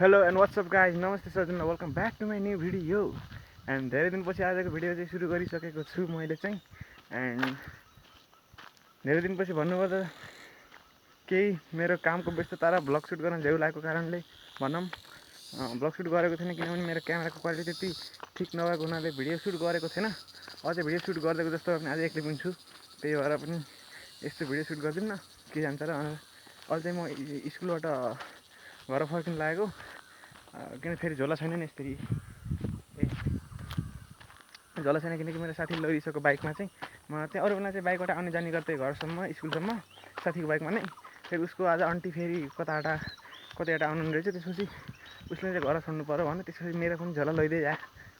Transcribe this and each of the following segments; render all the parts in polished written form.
Hello and what's up guys, नमस्ते सजना, welcome back to my new video. And धेरै दिनपछि आजको भिडियो चाहिँ सुरु गरिसकेको छु मैले चाहिँ। एन्ड धेरै दिनपछि भन्नुपर्दा केही मेरो कामको व्यस्तता र भ्लग सुट गर्न झ्याउ लागेको कारणले भनौँ भ्लग सुट गरेको थिएन, किनभने मेरो क्यामेराको क्वालिटी त्यति ठिक नभएको हुनाले भिडियो सुट गरेको थिएन। अझै भिडियो सुट गरिदिएको जस्तो पनि आज एक्लै पनि छु, त्यही भएर पनि यस्तो भिडियो सुट गरिदिउँ न के जान्छ र। अहिले चाहिँ म स्कुलबाट घर फर्किनु लागेको, किन फेरि झोला छैन नि यसरी झोला छैन, किनकि मेरो साथीले लगिसकेको बाइकमा चाहिँ म त्यहाँ अरू बेला चाहिँ बाइकबाट आउने जाने गर्थेँ घरसम्म स्कुलसम्म साथीको बाइकमा नै। फेरि उसको आज आन्टी फेरि कतैबाट आउनु रहेछ, त्यसपछि उसले चाहिँ घर छोड्नु पऱ्यो भन्यो। त्यसपछि मेरो पनि झोला लैदै जा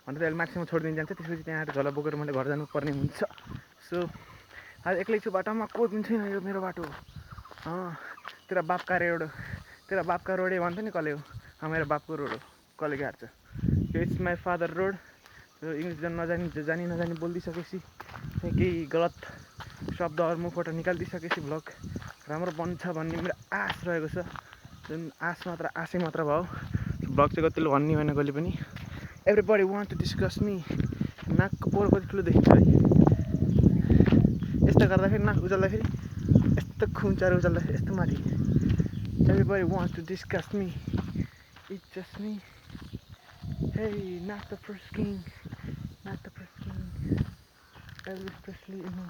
भनेर अहिले माथिसम्म छोडिदिनु जान्छ, त्यसपछि त्यहाँबाट झोला बोकेर मैले घर जानुपर्ने हुन्छ। सो आज एक्लै छु बाटोमा, कोही पनि छैन। यो मेरो बाटो तेरा बाप का रोड भन्छ नि कसले हो, मेरो बापको रोड हो, कसले गाड्छ। It's my father road. English जानी नजानी बोलिदिइसकेपछि केही गलत शब्दहरू मुखबाट निकालिदिइसकेपछि भ्लग राम्रो बन्छ भन्ने मेरो आश रहेको छ। जुन आशै मात्र भयो, भ्लग चाहिँ कतिले भन्ने होइन कहिले पनि। Everybody want to discuss me. नाकको पोहोर कति ठुलो देखिन्छ है, यस्तो गर्दाखेरि नाक उचाल्दाखेरि यस्तो खुम्चाएर उचाल्दाखेरि यस्तो माथि। Everybody wants to discuss me. It's just me. Hey, not the first king. Elvis Presley, no,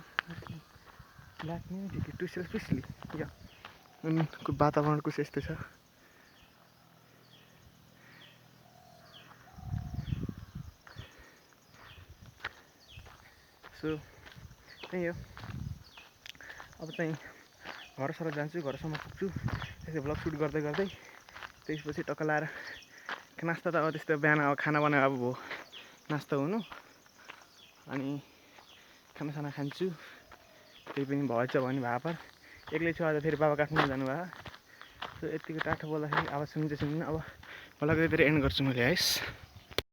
Black music, too selfishly. Yeah. उनको वातावरण कुछ यस्तो छ। सो त्यही हो, अब चाहिँ घरसम्म जान्छु, घरसम्म पुग्छु, त्यसै भ्लग सुट गर्दै गर्दै। त्यसपछि टक्क लाएर नास्ता त अब त्यस्तो बिहान अब खाना बनाएर अब भयो नास्ता हुनु, अनि खानासाना खान्छु। त्यही पनि भएछ भने भापर। एक्लै छु आज, फेरि बाबा काठमाडौँ जानुभयो। सो यतिको टाठो बोल्दाखेरि आवाज सुन्नु अब भ्लग फेरि एन्ड गर्छु मैले। है